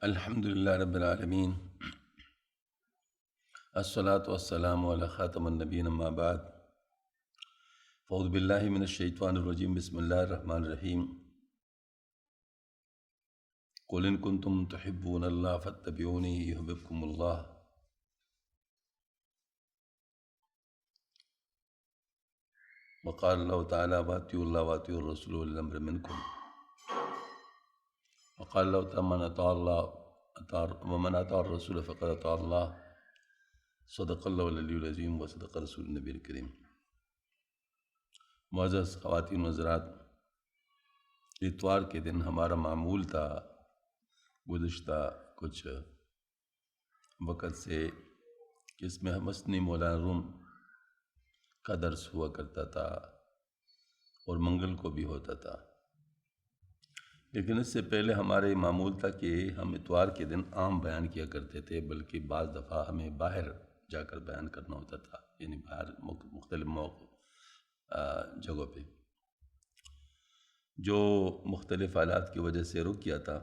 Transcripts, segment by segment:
الحمد للہ رب العالمین، الصلاۃ والسلام علی خاتم النبیین، اما بعد، فاعوذ باللہ من الشیطان الرجیم، بسم اللہ الرحمن الرحیم۔ قل ان کنتم تحبون اللہ فاتبعونی یحببکم اللہ۔ وقال اللہ تعالیٰ واطیعوا اللہ واطیعوا الرسول وأولی الامر منکم۔ وقال اللہ تعالیٰ ومن اطاع الرسول فقد اطاع اللہ، صدق اللہ العلی العظیم وصدق رسول النبی الکریم۔ معزز خواتین و حضرات، اتوار کے دن ہمارا معمول تھا گزشتہ کچھ وقت سے کہ اس میں مسنی مولانا روم کا درس ہوا کرتا تھا اور منگل کو بھی ہوتا تھا، لیکن اس سے پہلے ہمارے معمول تھا کہ ہم اتوار کے دن عام بیان کیا کرتے تھے، بلکہ بعض دفعہ ہمیں باہر جا کر بیان کرنا ہوتا تھا، یعنی باہر مختلف جگہوں پہ، جو مختلف حالات کی وجہ سے رک گیا تھا۔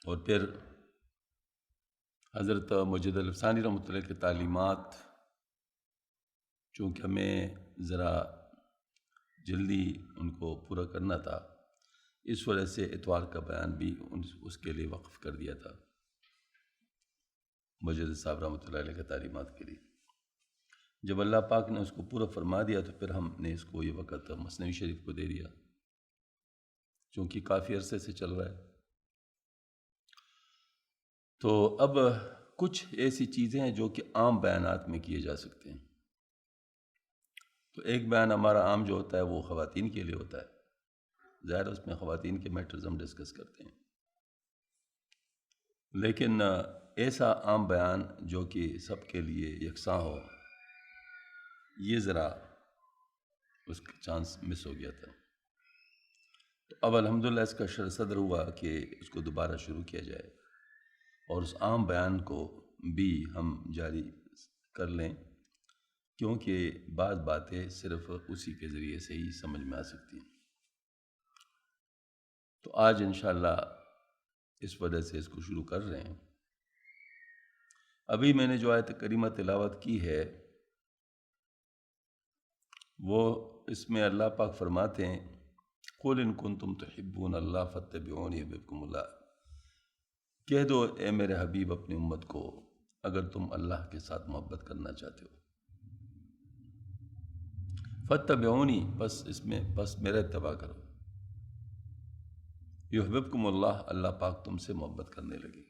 اور پھر حضرت مجد الفسانی رحمۃ اللہ کی تعلیمات چونکہ ہمیں ذرا جلدی ان کو پورا کرنا تھا، اس وجہ سے اتوار کا بیان بھی اس کے لیے وقف کر دیا تھا، مجد صاحب رحمۃ اللہ علیہ کی تعلیمات کے لیے۔ جب اللہ پاک نے اس کو پورا فرما دیا تو پھر ہم نے اس کو یہ وقت مثنوی شریف کو دے دیا، چونکہ کافی عرصے سے چل رہا ہے۔ تو اب کچھ ایسی چیزیں ہیں جو کہ عام بیانات میں کیے جا سکتے ہیں۔ تو ایک بیان ہمارا عام جو ہوتا ہے وہ خواتین کے لیے ہوتا ہے، ظاہر اس میں خواتین کے میٹرز ہم ڈسکس کرتے ہیں، لیکن ایسا عام بیان جو کہ سب کے لیے یکساں ہو، یہ ذرا اس کا چانس مس ہو گیا تھا۔ تو اب الحمدللہ اس کا صدر ہوا کہ اس کو دوبارہ شروع کیا جائے اور اس عام بیان کو بھی ہم جاری کر لیں، کیونکہ بعض باتیں صرف اسی کے ذریعے سے ہی سمجھ میں آ سکتی ہیں۔ تو آج انشاءاللہ اس وجہ سے اس کو شروع کر رہے ہیں۔ ابھی میں نے جو آیت کریمہ تلاوت کی ہے وہ اس میں اللہ پاک فرماتے ہیں قُلْ إِن كُنتُمْ تُحِبُّونَ اللَّهَ فَاتَّبِعُونِي يُحْبِبْكُمُ اللَّهُ، کہہ دو اے میرے حبیب اپنی امت کو، اگر تم اللہ کے ساتھ محبت کرنا چاہتے ہو، فَاتَّبِعُونِي، بس میرا اتباع کرو، یحببکم اللہ، اللہ پاک تم سے محبت کرنے لگے۔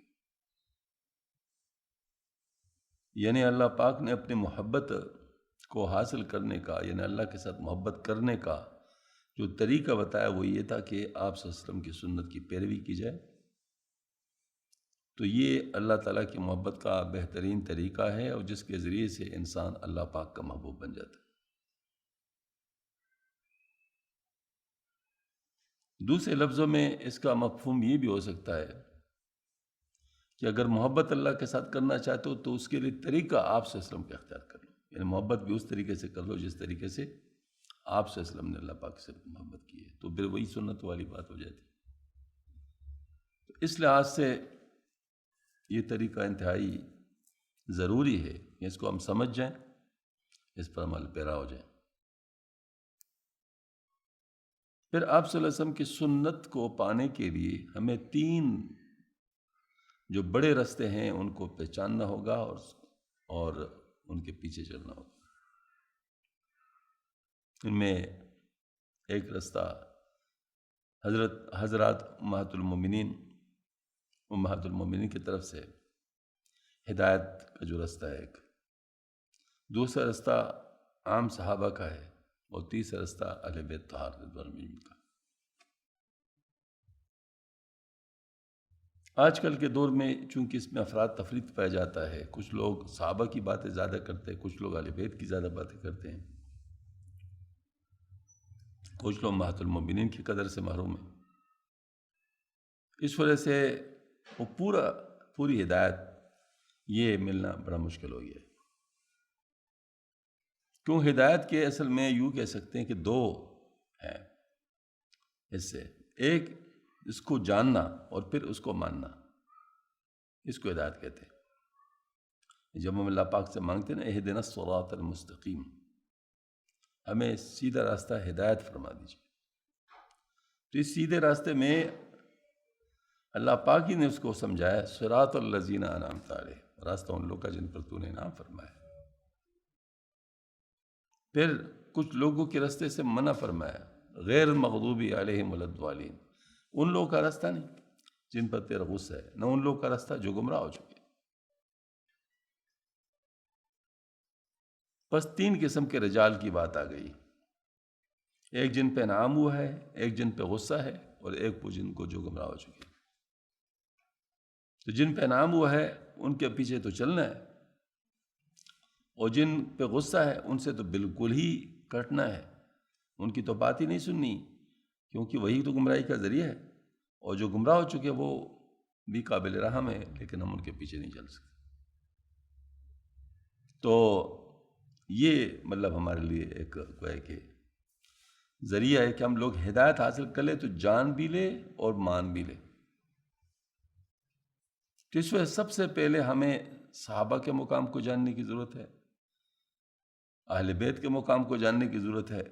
یعنی اللہ پاک نے اپنی محبت کو حاصل کرنے کا، یعنی اللہ کے ساتھ محبت کرنے کا جو طریقہ بتایا وہ یہ تھا کہ آپ صلی اللہ علیہ وسلم کی سنت کی پیروی کی جائے۔ تو یہ اللہ تعالیٰ کی محبت کا بہترین طریقہ ہے، اور جس کے ذریعے سے انسان اللہ پاک کا محبوب بن جاتا ہے۔ دوسرے لفظوں میں اس کا مفہوم یہ بھی ہو سکتا ہے کہ اگر محبت اللہ کے ساتھ کرنا چاہتے ہو تو اس کے لیے طریقہ آپ صلی اللہ علیہ وسلم کا اختیار کر لو، یعنی محبت بھی اس طریقے سے کر لو جس طریقے سے آپ صلی اللہ علیہ وسلم نے اللہ پاک سے محبت کی ہے، تو پھر وہی سنت والی بات ہو جاتی ہے۔ تو اس لحاظ سے یہ طریقہ انتہائی ضروری ہے کہ اس کو ہم سمجھ جائیں، اس پر عمل پیرا ہو جائیں۔ پھر آپ صلی اللہ علیہ وسلم کی سنت کو پانے کے لیے ہمیں تین جو بڑے راستے ہیں ان کو پہچاننا ہوگا اور ان کے پیچھے چلنا ہوگا۔ ان میں ایک راستہ حضرات امہات المومنین کی طرف سے ہدایت کا جو راستہ ہے ایک، دوسرا راستہ عام صحابہ کا ہے، اور تیسرا راستہ اہل بیت طہار رضوان اللہ کا۔ آج کل کے دور میں چونکہ اس میں افراد تفریق پایا جاتا ہے، کچھ لوگ صحابہ کی باتیں زیادہ کرتے ہیں، کچھ لوگ اہل بیت کی زیادہ باتیں کرتے ہیں، کچھ لوگ امہات المومنین کی قدر سے محروم ہیں۔ اس وجہ سے وہ پوری ہدایت یہ ملنا بڑا مشکل ہو گیا ہے۔ کیوں؟ ہدایت کے اصل میں یوں کہہ سکتے ہیں کہ دو ہیں حصے، ایک اس کو جاننا اور پھر اس کو ماننا۔ اس کو ہدایت کہتے ہیں۔ جب ہم اللہ پاک سے مانگتے ہیں نا اہدنا الصراط المستقیم، ہمیں سیدھا راستہ ہدایت فرما دیجیے، تو اس سیدھے راستے میں اللہ پاک ہی نے اس کو سمجھایا، صراط الذین انعمت علیہم، راستہ ان لوگوں کا جن پر تو نے انعام فرمایا۔ پھر کچھ لوگوں کے راستے سے منع فرمایا، غیر المغضوب علیہم ولا الضالین، ان لوگوں کا راستہ نہیں جن پر تیرا غصہ ہے، نہ ان لوگوں کا راستہ جو گمراہ ہو چکے۔ بس 3 قسم کے رجال کی بات آ گئی، ایک جن پہ انعام ہوا ہے، ایک جن پہ غصہ ہے، اور ایک وہ جن کو جو گمراہ ہو چکے۔ تو جن پہ انعام ہوا ہے ان کے پیچھے تو چلنا ہے، اور جن پہ غصہ ہے ان سے تو بالکل ہی کٹنا ہے، ان کی تو بات ہی نہیں سننی، کیونکہ وہی تو گمراہی کا ذریعہ ہے، اور جو گمراہ ہو چکے وہ بھی قابل رحم ہے، لیکن ہم ان کے پیچھے نہیں چل سکتے۔ تو یہ مطلب ہمارے لیے ایک کوئی کہ ذریعہ ہے کہ ہم لوگ ہدایت حاصل کر لیں تو جان بھی لے اور مان بھی لے۔ تو اس وجہ سب سے پہلے ہمیں صحابہ کے مقام کو جاننے کی ضرورت ہے، اہل بیت کے مقام کو جاننے کی ضرورت ہے،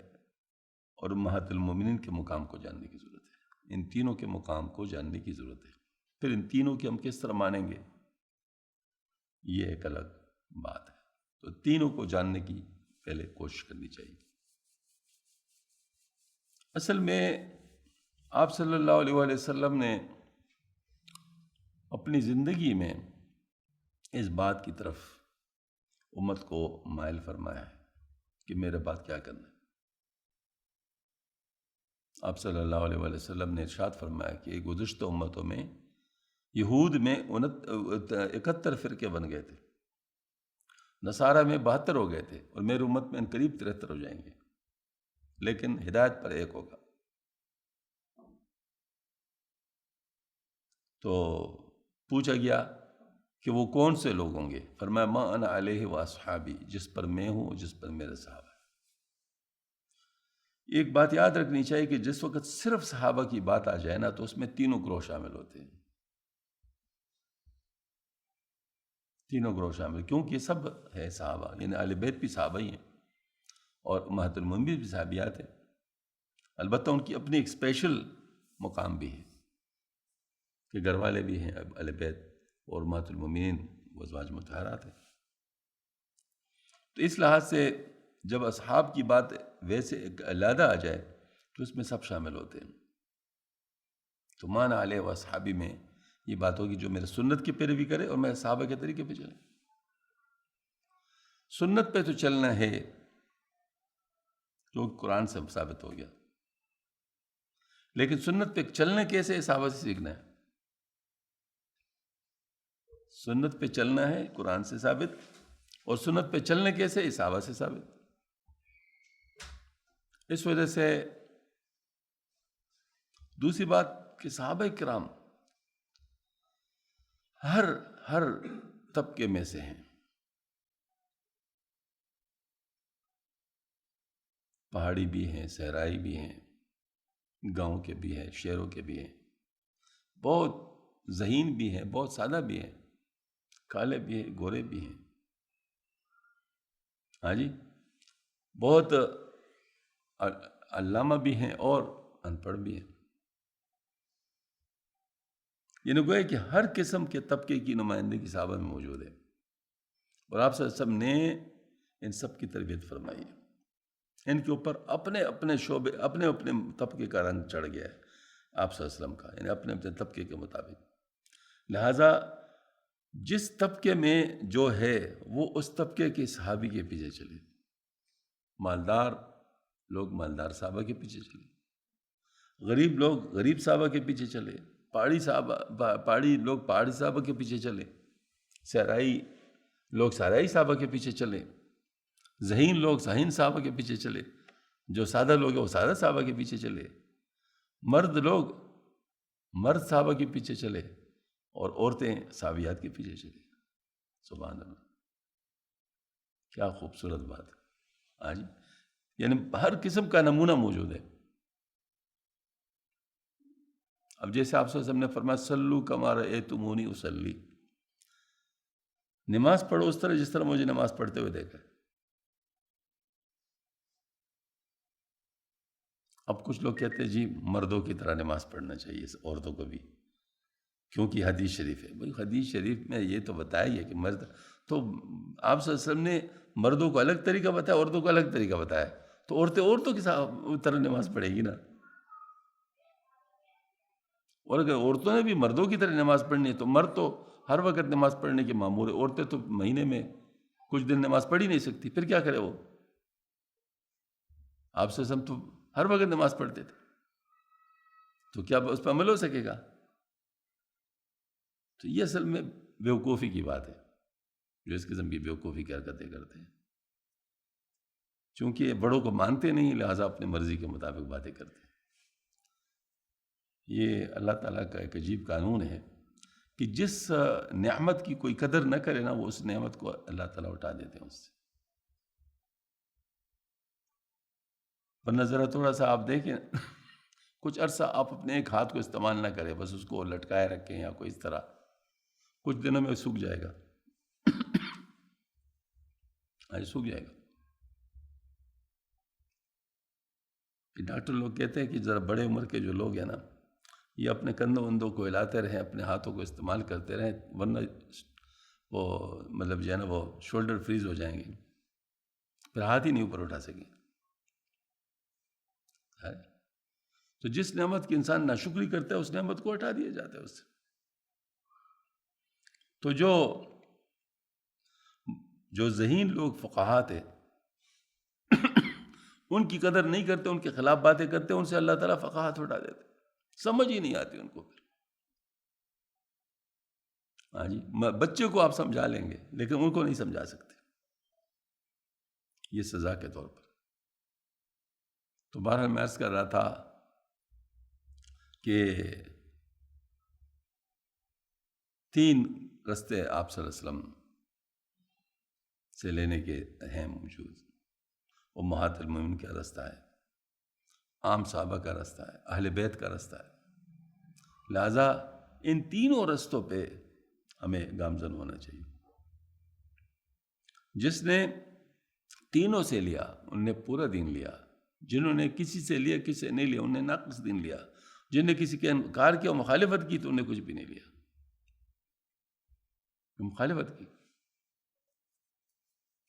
اور امہات المومنین کے مقام کو جاننے کی ضرورت ہے۔ ان تینوں کے مقام کو جاننے کی ضرورت ہے۔ پھر ان تینوں کی ہم کس طرح مانیں گے یہ ایک الگ بات ہے، تو تینوں کو جاننے کی پہلے کوشش کرنی چاہیے۔ اصل میں آپ صلی اللہ علیہ وآلہ وسلم نے اپنی زندگی میں اس بات کی طرف امت کو مائل فرمایا ہے کہ میرے بعد کیا کرنا ہے۔ آپ صلی اللہ علیہ وآلہ وسلم نے ارشاد فرمایا کہ گزشتہ امتوں میں یہود میں 71 فرقے بن گئے تھے، نصارہ میں 72 ہو گئے تھے، اور میری امت میں ان قریب 73 ہو جائیں گے، لیکن ہدایت پر ایک ہوگا۔ تو پوچھا گیا کہ وہ کون سے لوگ ہوں گے؟ فرمایا ما انا علیہ واصحابی، جس پر میں ہوں، جس پر میرے صحابہ۔ ایک بات یاد رکھنی چاہیے کہ جس وقت صرف صحابہ کی بات آ جائے نا تو اس میں تینوں گروہ شامل ہوتے ہیں، تینوں گروہ شامل، کیونکہ سب ہے صحابہ، یعنی اہل بیت بھی صحابہ ہی ہیں، اور امہات المومنین بھی صحابیات ہیں، البتہ ان کی اپنی ایک اسپیشل مقام بھی ہے کہ گھر والے بھی ہیں اہل بیت، اور امہات المومنین وہ ازواج مطہرات ہیں۔ تو اس لحاظ سے جب اصحاب کی بات ویسے ایک علیحدہ آ جائے تو اس میں سب شامل ہوتے ہیں۔ تو مان علیہ و اصحابی میں یہ بات ہوگی جو میرے سنت کی پیروی کرے اور میرے صحابہ کے طریقے پہ چلے۔ سنت پہ تو چلنا ہے جو قرآن سے ثابت ہو گیا، لیکن سنت پہ چلنا کیسے؟ صحابہ سے سیکھنا ہے۔ سنت پہ چلنا ہے قرآن سے ثابت، اور سنت پہ چلنے کیسے؟ صحابہ سے ثابت۔ اس وجہ سے دوسری بات کہ صحابہ کرام ہر طبقے میں سے ہیں، پہاڑی بھی ہیں، صحرائی بھی ہیں، گاؤں کے بھی ہیں، شہروں کے بھی ہیں، بہت ذہین بھی ہیں، بہت سادہ بھی ہیں، کالے بھی ہیں، گورے بھی ہیں، ہاں جی، بہت علامہ بھی ہیں اور ان پڑھ بھی ہیں۔ یہ گویا کہ ہر قسم کے طبقے کی نمائندگی صحابہ میں موجود ہے، اور آپ صلی اللہ علیہ وسلم نے ان سب کی تربیت فرمائی ہے۔ ان کے اوپر اپنے اپنے شعبے، اپنے اپنے طبقے کا رنگ چڑھ گیا ہے آپ صلی اللہ علیہ وسلم کا، یعنی اپنے اپنے طبقے کے مطابق۔ لہٰذا جس طبقے میں جو ہے وہ اس طبقے کے صحابی کے پیچھے چلے، مالدار لوگ مالدار صحابہ کے پیچھے چلے، غریب لوگ غریب صحابہ کے پیچھے چلے، پہاڑی لوگ پہاڑی صحابہ کے پیچھے چلے، صحرائی لوگ صحرائی صحابہ کے پیچھے چلے، ذہین لوگ ذہین صحابہ کے پیچھے چلے، جو سادہ لوگ ہیں وہ سادہ صحابہ کے پیچھے چلے، مرد لوگ مرد صحابہ کے پیچھے چلے، اور عورتیں صحابیات کے پیچھے چلے۔ سبحان اللہ، کیا خوبصورت بات ہے۔ ہاں جی، یعنی ہر قسم کا نمونہ موجود ہے۔ اب جیسے آپ صلی اللہ علیہ وسلم نے فرمایا سلو کما رأیتمونی اصلی، نماز پڑھو اس طرح جس طرح مجھے نماز پڑھتے ہوئے دیکھا ہے۔ اب کچھ لوگ کہتے ہیں جی مردوں کی طرح نماز پڑھنا چاہیے عورتوں کو بھی، کیونکہ حدیث شریف ہے۔ بھائی حدیث شریف میں یہ تو بتایا ہی ہے کہ مرد، تو آپ صلی اللہ علیہ وسلم نے مردوں کو الگ طریقہ بتایا، عورتوں کو الگ طریقہ بتایا، تو عورتیں عورتوں کی طرح نماز پڑھے گی نا۔ اور اگر عورتوں نے بھی مردوں کی طرح نماز پڑھنی ہے تو مرد تو ہر وقت نماز پڑھنے کے مامور ہے، عورتیں تو مہینے میں کچھ دن نماز پڑھ ہی نہیں سکتی، پھر کیا کرے وہ؟ آپ صلی اللہ علیہ وسلم تو ہر وقت نماز پڑھتے تھے، تو کیا اس پہ عمل ہو سکے گا؟ تو یہ اصل میں بیوقوفی کی بات ہے، جو اس قسم کی بیوقوفی کی حرکتیں کرتے ہیں، چونکہ بڑوں کو مانتے نہیں لہٰذا اپنی مرضی کے مطابق باتیں کرتے ہیں۔ یہ اللہ تعالیٰ کا ایک عجیب قانون ہے کہ جس نعمت کی کوئی قدر نہ کرے نا، وہ اس نعمت کو اللہ تعالیٰ اٹھا دیتے ہیں اس سے۔ ورنہ ذرا تھوڑا سا آپ دیکھیں کچھ عرصہ آپ اپنے ایک ہاتھ کو استعمال نہ کریں، بس اس کو لٹکائے رکھیں یا کوئی اس طرح، کچھ دنوں میں سوکھ جائے گا، سوکھ جائے گا۔ ڈاکٹر لوگ کہتے ہیں کہ ذرا بڑے عمر کے جو لوگ ہیں نا، یہ اپنے کندھوں وندوں کو ہلاتے رہیں، اپنے ہاتھوں کو استعمال کرتے رہیں، ورنہ وہ مطلب جو ہے نا وہ شولڈر فریز ہو جائیں گے، پھر ہاتھ ہی نہیں اوپر اٹھا سکیں۔ تو جس نعمت کی انسان ناشکری کرتا ہے اس نعمت کو ہٹا دیا جاتا ہے اس سے۔ تو جو ذہین لوگ فقہا تھے ان کی قدر نہیں کرتے، ان کے خلاف باتیں کرتے، ان سے اللہ تعالیٰ فقاہت اٹھا دیتے، سمجھ ہی نہیں آتی ان کو پھر۔ ہاں جی، بچے کو آپ سمجھا لیں گے لیکن ان کو نہیں سمجھا سکتے، یہ سزا کے طور پر۔ تو بہرحال میں عرض کر رہا تھا کہ 3 رستے آپ صلی اللہ علیہ وسلم سے لینے کے ہیں موجود۔ امہات المومنین کا رستہ ہے، عام صحابہ کا رستہ ہے، اہل بیت کا رستہ ہے، لہذا ان تینوں رستوں پہ ہمیں گامزن ہونا چاہیے۔ جس نے تینوں سے لیا ان نے پورا دین لیا، جنہوں نے کسی سے لیا کسی سے نہیں لیا انہوں نے ناقص دین لیا، جن نے کسی کے انکار کیا مخالفت کی تو انہیں کچھ بھی نہیں لیا، مخالفت کی۔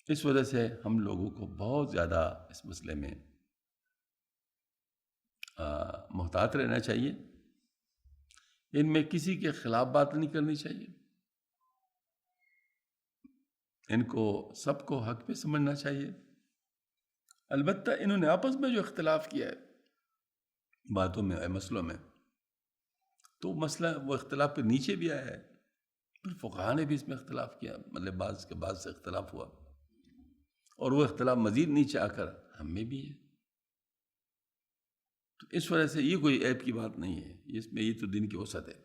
اس وجہ سے ہم لوگوں کو بہت زیادہ اس مسئلے میں محتاط رہنا چاہیے، ان میں کسی کے خلاف بات نہیں کرنی چاہیے، ان کو سب کو حق پہ سمجھنا چاہیے۔ البتہ انہوں نے آپس میں جو اختلاف کیا ہے باتوں میں مسئلوں میں، تو مسئلہ وہ اختلاف پہ نیچے بھی آیا ہے، پھر فقہاء نے بھی اس میں اختلاف کیا، مطلب بعض کے بعد سے اختلاف ہوا، اور وہ اختلاف مزید نیچے آ کر ہم میں بھی ہے۔ تو اس وجہ سے یہ کوئی عیب کی بات نہیں ہے، اس میں یہ تو دین کی وسعت ہے،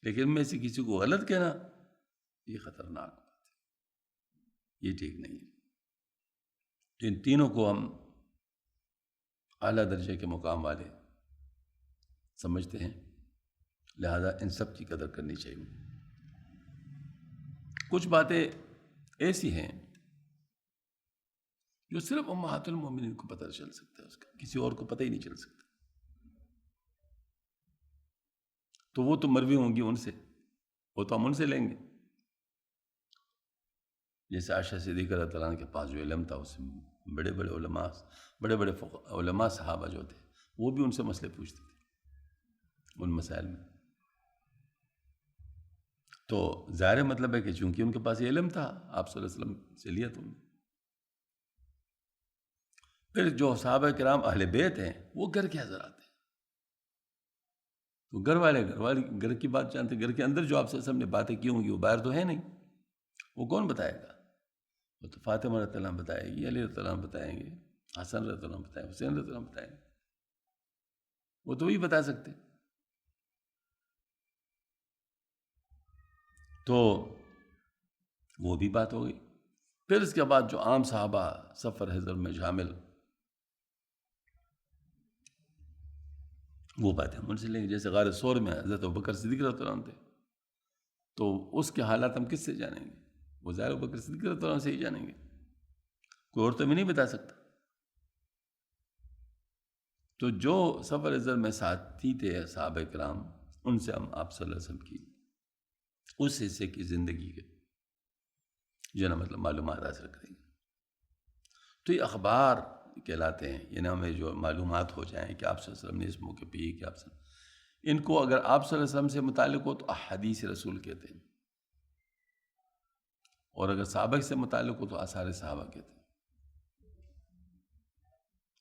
لیکن ان میں سے کسی کو غلط کہنا یہ خطرناک بات ہے، یہ ٹھیک نہیں ہے۔ تو ان تینوں کو ہم اعلیٰ درجے کے مقام والے سمجھتے ہیں، لہذا ان سب کی قدر کرنی چاہیے۔ کچھ باتیں ایسی ہیں جو صرف امہات المومنین کو پتہ چل سکتا ہے، اس کا کسی اور کو پتہ ہی نہیں چل سکتا، تو وہ تو مروی ہوں گی ان سے، وہ تو ہم ان سے لیں گے۔ جیسے عائشہ صدیقہ رضی اللہ عنہ کے پاس جو علم تھا اس سے بڑے بڑے علماء صحابہ جو تھے وہ بھی ان سے مسئلے پوچھتے تھے ان مسائل میں۔ تو ظاہر مطلب ہے کہ چونکہ ان کے پاس یہ علم تھا آپ صلی اللہ علیہ وسلم سے لیا تم نے۔ پھر جو صحابہ کرام اہل بیت ہیں وہ گھر کے حضرات ہیں، تو گھر کی بات جانتے، گھر کے اندر جو آپ صلی اللہ علیہ وسلم نے باتیں کی ہوں گی وہ باہر تو ہے نہیں، وہ کون بتائے گا؟ وہ تو فاطمہ رضی اللہ عنہ بتائے گی، علی رضی اللہ عنہ بتائیں گے، حسن رضی اللہ عنہ بتائیں گے، حسین رضی اللہ عنہ بتائیں گے، وہ تو وہی بتا سکتے۔ تو وہ بھی بات ہو گئی۔ پھر اس کے بعد جو عام صحابہ سفر حضر میں شامل، وہ باتیں ہم ان سے لیں گے۔ جیسے غار ثور میں حضرت ابوبکر صدیق رضی اللہ عنہ تھے، تو اس کے حالات ہم کس سے جانیں گے؟ وہ ظاہر ابو بکر صدیق رضی اللہ عنہ سے ہی جانیں گے، کوئی اور تو ہمیں نہیں بتا سکتا۔ تو جو سفر ازل میں ساتھی تھے صحابہ کرام، ان سے ہم آپ صلی اللہ علیہ وسلم کی اس حصے کی زندگی کے جو نا مطلب معلومات حاصل کریں گے۔ تو یہ اخبار کہلاتے ہیں، یعنی ہمیں جو معلومات ہو جائیں کہ آپ صلی اللہ علیہ وسلم نے اس موقع پہ یہ کہ آپ صلی اللہ علیہ وسلم، ان کو اگر آپ صلی اللہ علیہ وسلم سے متعلق ہو تو احادیث رسول کہتے ہیں، اور اگر صحابہ سے متعلق ہو تو آثار صحابہ کہتے ہیں۔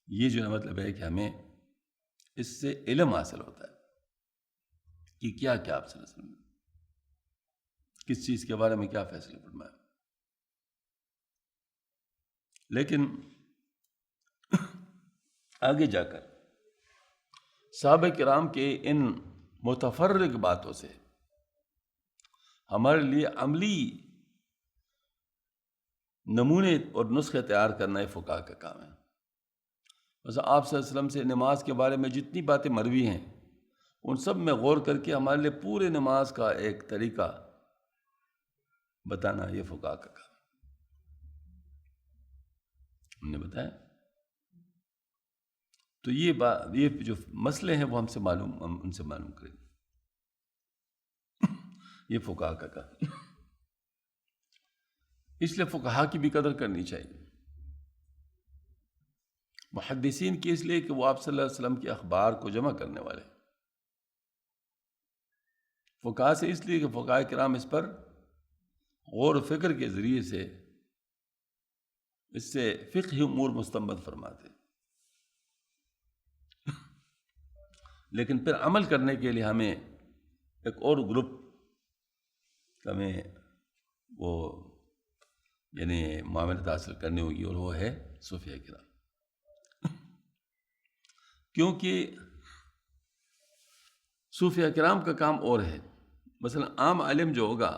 یہ جو مطلب ہے کہ ہمیں اس سے علم حاصل ہوتا ہے کہ کیا کیا آپ صلی اللہ علیہ وسلم نے کس چیز کے بارے میں کیا فیصلہ فرمایا۔ لیکن آگے جا کر صحابہ کرام کے ان متفرق باتوں سے ہمارے لیے عملی نمونے اور نسخے تیار کرنا یہ فقہا کا کام ہے۔ بس آپ صلی اللہ علیہ وسلم سے نماز کے بارے میں جتنی باتیں مروی ہیں ان سب میں غور کر کے ہمارے لیے پورے نماز کا ایک طریقہ بتانا یہ فقہا کا کام ہے۔ ہم نے بتایا تو یہ جو مسئلے ہیں وہ ہم ان سے معلوم کریں گے، یہ فقہا کا کام ہے۔ اس لیے فقہا کی بھی قدر کرنی چاہیے، محدثین کی اس لیے کہ وہ آپ صلی اللہ علیہ وسلم کے اخبار کو جمع کرنے والے، فقہا سے اس لیے کہ فقہاء کرام اس پر غور و فکر کے ذریعے سے اس سے فقہی امور مستنبط فرماتے، لیکن پھر عمل کرنے کے لیے ہمیں ایک اور گروپ ہمیں وہ یعنی معاملات حاصل کرنی ہوگی، اور وہ ہے صوفیہ کرام۔ کیونکہ صوفیہ کرام کا کام اور ہے، مثلا عام عالم جو ہوگا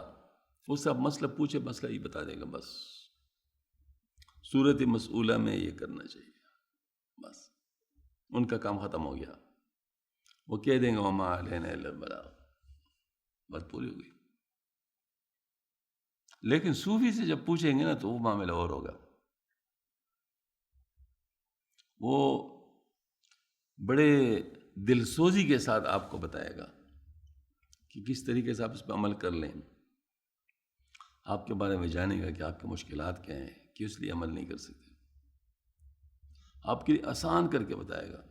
وہ سب مسئلہ پوچھے مسئلہ ہی بتا دے گا، بس صورت مسئولہ میں یہ کرنا چاہیے، بس ان کا کام ختم ہو گیا، وہ کہہ دیں گے وما علینا الا البلاغ، بات پوری ہو گئی۔ لیکن صوفی سے جب پوچھیں گے نا تو وہ معاملہ اور ہوگا، وہ بڑے دل سوزی کے ساتھ آپ کو بتائے گا کہ کس طریقے سے آپ اس پہ عمل کر لیں، آپ کے بارے میں جانے گا کہ آپ کے مشکلات کیا ہیں، کہ اس لیے عمل نہیں کر سکتے، آپ کے لیے آسان کر کے بتائے گا،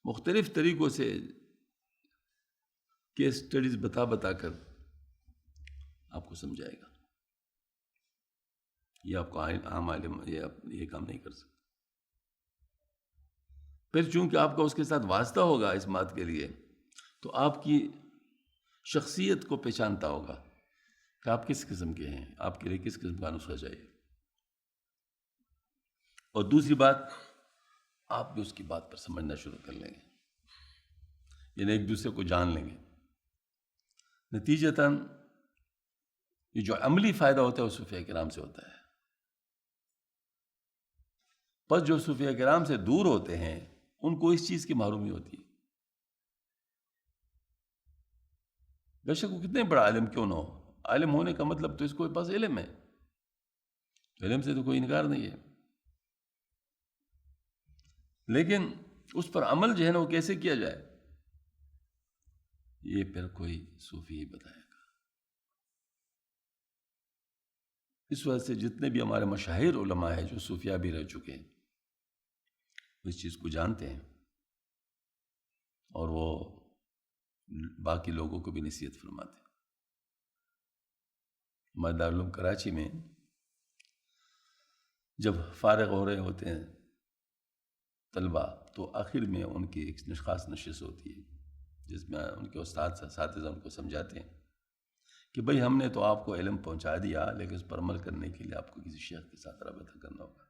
مختلف طریقوں سے کیس سٹڈیز بتا کر آپ کو سمجھائے گا۔ یہ آپ کو عام عالم یہ کام نہیں کر سکتا۔ پھر چونکہ آپ کا اس کے ساتھ واسطہ ہوگا اس بات کے لیے، تو آپ کی شخصیت کو پہچانتا ہوگا کہ آپ کس قسم کے ہیں، آپ کے لیے کس قسم کا نسخہ چاہیے۔ اور دوسری بات، آپ بھی اس کی بات پر سمجھنا شروع کر لیں گے، یعنی ایک دوسرے کو جان لیں گے۔ نتیجتاً یہ جو عملی فائدہ ہوتا ہے وہ صوفیہ کرام سے ہوتا ہے۔ پس جو صوفیہ کرام سے دور ہوتے ہیں ان کو اس چیز کی محرومی ہوتی ہے، بے شک وہ کتنے بڑا عالم کیوں نہ ہو، عالم ہونے کا مطلب تو اس کو پاس علم ہے، علم سے تو کوئی انکار نہیں ہے، لیکن اس پر عمل جو ہے نا وہ کیسے کیا جائے یہ پھر کوئی صوفی ہی بتائے گا۔ اس وجہ سے جتنے بھی ہمارے مشاہیر علماء ہیں جو صوفیہ بھی رہ چکے ہیں وہ اس چیز کو جانتے ہیں، اور وہ باقی لوگوں کو بھی نصیحت فرماتے ہیں۔ ہمارے دارالعلوم کراچی میں جب فارغ ہو رہے ہوتے ہیں طلبہ تو آخر میں ان کی ایک خاص نشست ہوتی ہے جس میں ان کے اساتذہ ان کو سمجھاتے ہیں کہ بھئی ہم نے تو آپ کو علم پہنچا دیا، لیکن اس پر عمل کرنے کے لیے آپ کو کسی شیخ کے ساتھ رابطہ کرنا ہوگا،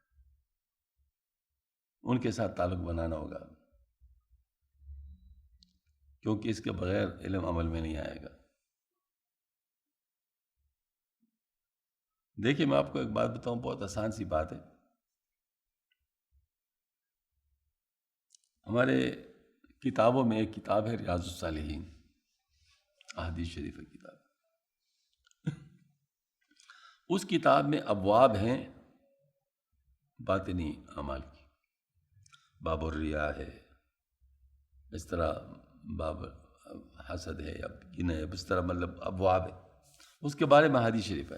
ان کے ساتھ تعلق بنانا ہوگا، کیونکہ اس کے بغیر علم عمل میں نہیں آئے گا۔ دیکھیے میں آپ کو ایک بات بتاؤں، بہت آسان سی بات ہے۔ ہمارے کتابوں میں ایک کتاب ہے ریاض الصالحین، احادیث شریف کی کتاب، اس کتاب میں ابواب ہیں باطنی اعمال کی، باب الریا ہے، اس طرح باب حسد ہے یا کینہ ہے، اس طرح مطلب ابواب ہے، اس کے بارے میں احادیث شریف ہے.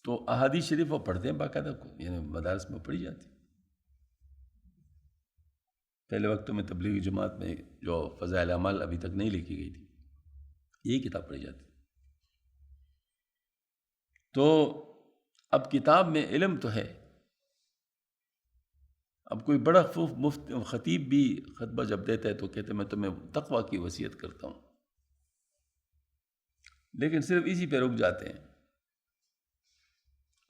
تو احادیث شریف وہ پڑھتے ہیں باقاعدہ، یعنی مدارس میں پڑھی جاتی. پہلے وقتوں میں تبلیغی جماعت میں جو فضائل اعمال ابھی تک نہیں لکھی گئی تھی، یہی کتاب پڑھی جاتی. تو اب کتاب میں علم تو ہے. اب کوئی بڑا خطیب بھی خطبہ جب دیتا ہے تو کہتے ہیں میں تمہیں تقویٰ کی وصیت کرتا ہوں، لیکن صرف اسی پہ رک جاتے ہیں.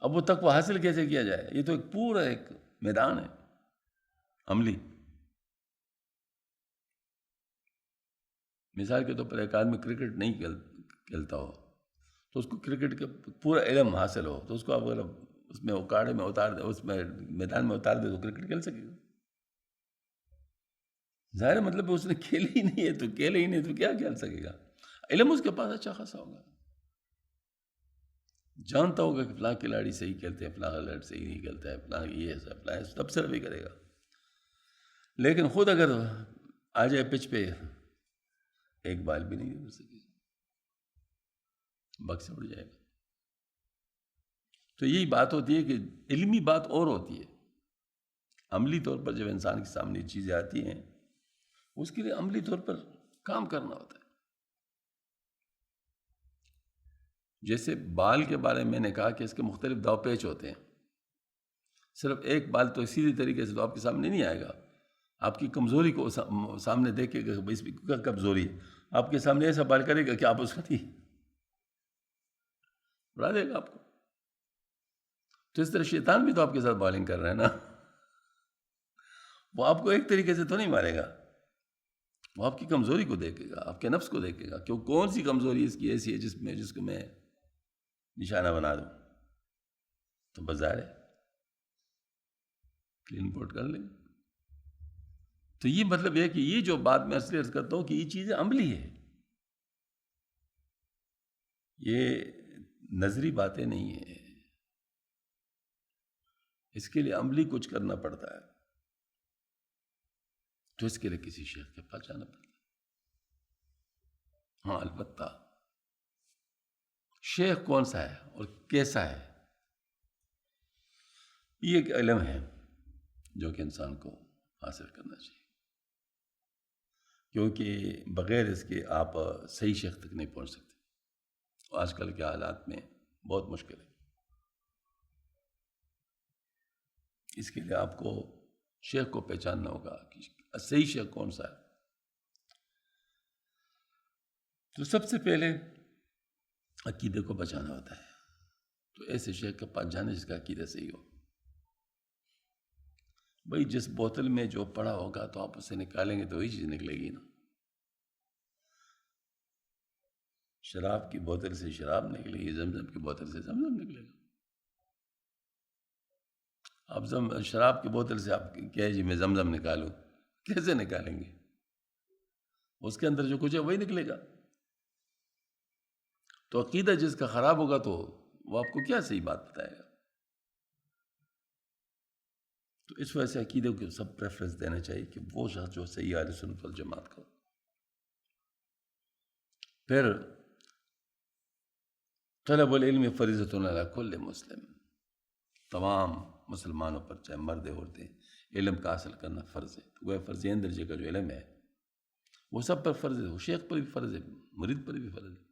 اب وہ تقویٰ حاصل کیسے کیا جائے؟ یہ تو ایک پورا ایک میدان ہے عملی. مثال کے طور پر ایک آدمی کرکٹ نہیں کھیلتا ہو تو اس کو کرکٹ کا پورا علم حاصل ہو تو اس کو اگر اس میں اکاڑے میں اتار دے، اس میں میدان میں اتار دے تو کرکٹ کھیل سکے گا. ظاہر مطلب اس نے کھیلے ہی نہیں ہے تو کھیلے ہی نہیں تو کیا کھیل سکے گا؟ علم اس کے پاس اچھا خاصا ہوگا، جانتا ہوگا کہ فلاں کھلاڑی صحیح کھیلتے ہیں، فلاں کھلاڑی صحیح نہیں کھیلتا ہے، فلاں یہ ہے، فلاں تب سر بھی کرے گا. لیکن خود اگر آ جائے پچ پہ ایک بال بھی نہیں گر سکے، بگ سے اڑ جائے گا. تو یہی بات ہوتی ہے کہ علمی بات اور ہوتی ہے، عملی طور پر جب انسان کے سامنے چیزیں آتی ہیں اس کے لیے عملی طور پر کام کرنا ہوتا ہے. جیسے بال کے بارے میں نے کہا کہ اس کے مختلف داؤ پیچ ہوتے ہیں. صرف ایک بال تو سیدھی طریقے سے تو آپ کے سامنے نہیں آئے گا، آپ کی کمزوری کو سامنے دیکھے گا کہ اس کی کمزوری ہے، آپ کے سامنے ایسا بال کرے گا کہ آپ اس کو نہیں اڑا دے گا آپ کو. تو اس طرح شیطان بھی تو آپ کے ساتھ بالنگ کر رہا ہے نا. وہ آپ کو ایک طریقے سے تو نہیں مارے گا، وہ آپ کی کمزوری کو دیکھے گا، آپ کے نفس کو دیکھے گا کہ وہ کون سی کمزوری اس کی ایسی ہے جس کو میں نشانہ بنا دوں تو بظاہر ہے کلین پوٹ کر لیں. تو یہ مطلب ہے کہ یہ جو بات میں اصلی عرض کرتا ہوں کہ یہ چیزیں عملی ہے، یہ نظری باتیں نہیں ہیں، اس کے لیے عملی کچھ کرنا پڑتا ہے. تو اس کے لیے کسی شیخ کے پاس جانا پڑتا ہے. ہاں البتہ شیخ کون سا ہے اور کیسا ہے، یہ ایک علم ہے جو کہ انسان کو حاصل کرنا چاہیے، کیونکہ بغیر اس کے آپ صحیح شیخ تک نہیں پہنچ سکتے. آج کل کے حالات میں بہت مشکل ہے. اس کے لیے آپ کو شیخ کو پہچاننا ہوگا کہ صحیح شیخ کون سا ہے. تو سب سے پہلے عقیدے کو بچانا ہوتا ہے. تو ایسے شیخ کے پاس جانے جس کا عقیدہ صحیح ہو. بھائی جس بوتل میں جو پڑا ہوگا تو آپ اسے نکالیں گے تو وہی چیز نکلے گی نا. شراب کی بوتل سے شراب نکلے گی، زمزم کی بوتل سے زمزم نکلے گا. آپ شراب کی بوتل سے آپ کہے جی میں زمزم نکالوں، کیسے نکالیں گے؟ اس کے اندر جو کچھ ہے وہی نکلے گا. تو عقیدہ جس کا خراب ہوگا تو وہ آپ کو کیا صحیح بات بتائے گا؟ تو اس وجہ سے عقیدے کو سب پریفرنس دینا چاہیے کہ وہ شخص جو صحیح اہل سنت والجماعت کا. پھر طلب العلم فریضۃ علی کل مسلم، تمام مسلمانوں پر چاہے مرد عورتیں علم کا حاصل کرنا فرض ہے. تو وہ فرض درجے کا جو علم ہے وہ سب پر فرض ہے، وہ شیخ پر بھی فرض ہے، مرید پر بھی فرض ہے.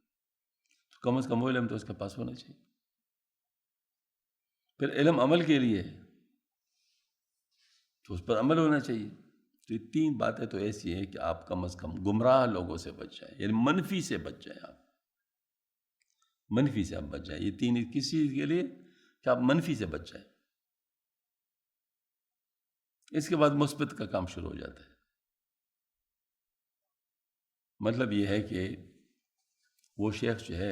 تو کم از کم وہ علم تو اس کے پاس ہونا چاہیے. پھر علم عمل کے لیے تو اس پر عمل ہونا چاہیے. تو یہ تین باتیں تو ایسی ہیں کہ آپ کم از کم گمراہ لوگوں سے بچ جائیں، یعنی منفی سے بچ جائیں. آپ منفی سے آپ بچ جائیں. یہ تین کسی کے لیے کہ آپ منفی سے بچ جائیں. اس کے بعد مثبت کا کام شروع ہو جاتا ہے. مطلب یہ ہے کہ وہ شیخ جو ہے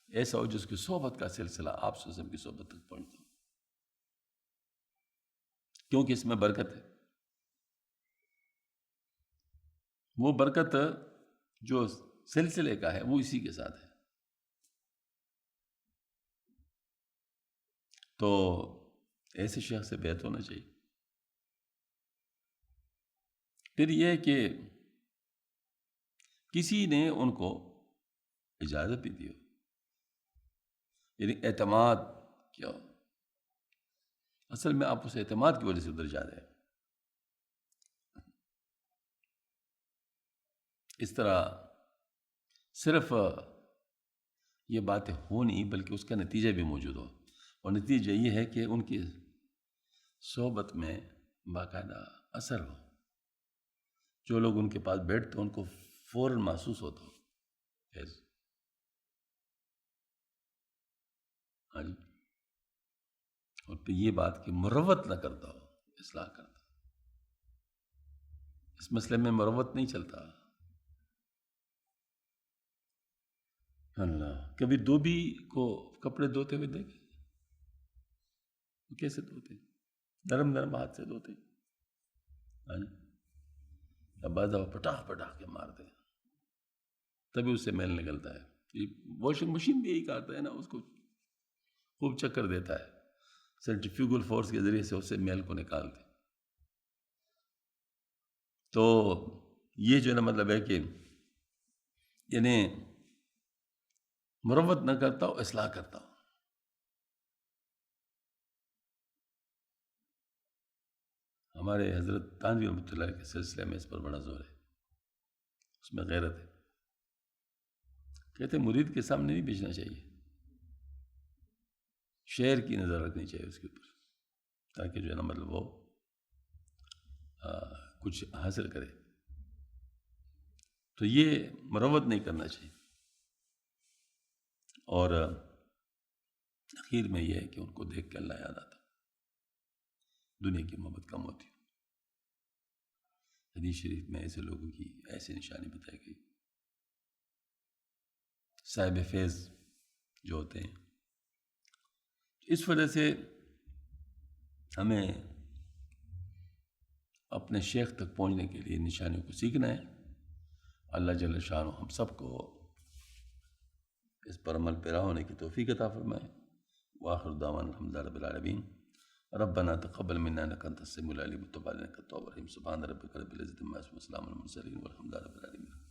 ایسا ہو جس کی صحبت کا سلسلہ آپ صلی اللہ علیہ وسلم کی صحبت تک پہنچتا ہو، کیونکہ اس میں برکت ہے. وہ برکت جو سلسلے کا ہے وہ اسی کے ساتھ ہے. تو ایسے شیخ سے بیعت ہونا چاہیے۔ پھر یہ ہے کہ کسی نے ان کو اجازت بھی دی ہو، یعنی اعتماد کیا ہو، اصل میں آپ اس اعتماد کی وجہ سے ادھر جا رہے ہیں۔ اس طرح صرف یہ باتیں ہو نہیں بلکہ اس کا نتیجہ بھی موجود ہو، اور نتیجہ یہ ہے کہ ان کی صحبت میں باقاعدہ اثر ہو، جو لوگ ان کے پاس بیٹھتے ان کو فوراً محسوس ہوتا ہو۔ ہاں جی، اور پھر یہ بات کہ مروت نہ کرتا ہو، اصلاح کرتا۔ اس مسئلے میں مروت نہیں چلتا۔ اللہ، کبھی دھوبی کو کپڑے دھوتے ہوئے دیکھے؟ کیسے دھوتے؟ نرم نرم ہاتھ سے دھوتے۔ ہاں جی، بعض دفعہ پٹاخ پٹاخ کے مارتے، تبھی اس سے میل نکلتا ہے۔ یہ واشنگ مشین بھی یہی کرتا ہے نا، اس کو خوب چکر دیتا ہے، سینٹریفیوگل فورس کے ذریعے سے اس سے میل کو نکالتے۔ تو یہ جو ہے نا مطلب ہے کہ یعنی مروت نہ کرتا ہو، اصلاح کرتا ہو۔ ہمارے حضرت تھانوی رحمۃ اللہ کے سلسلے میں اس پر بڑا زور ہے، اس میں غیرت ہے۔ کہتے ہیں مرید کے سامنے نہیں بیچنا چاہیے، شعر کی نظر رکھنی چاہیے اس کے اوپر، تاکہ جو ہے نا مطلب وہ کچھ حاصل کرے۔ تو یہ مروت نہیں کرنا چاہیے۔ اور اخیر میں یہ ہے کہ ان کو دیکھ کے اللہ یاد آتا، دنیا کی محبت کم ہوتی۔ حدیث شریف میں ایسے لوگوں کی ایسی نشانی بتائی گئی، صاحب فیض جو ہوتے ہیں۔ اس وجہ سے ہمیں اپنے شیخ تک پہنچنے کے لیے نشانیوں کو سیکھنا ہے۔ اللہ جل شانہ ہم سب کو اس پر عمل پیرا ہونے کی توفیق عطا فرمائے۔ وآخر دعوانا الحمدللہ رب العالمین۔ ربنا تقبل منا انک انت السمیع العلیم وتب علینا انک التواب الرحیم۔ سبحان ربک رب العزۃ عما یصفون وسلام علی المرسلین والحمد للہ رب العالمین۔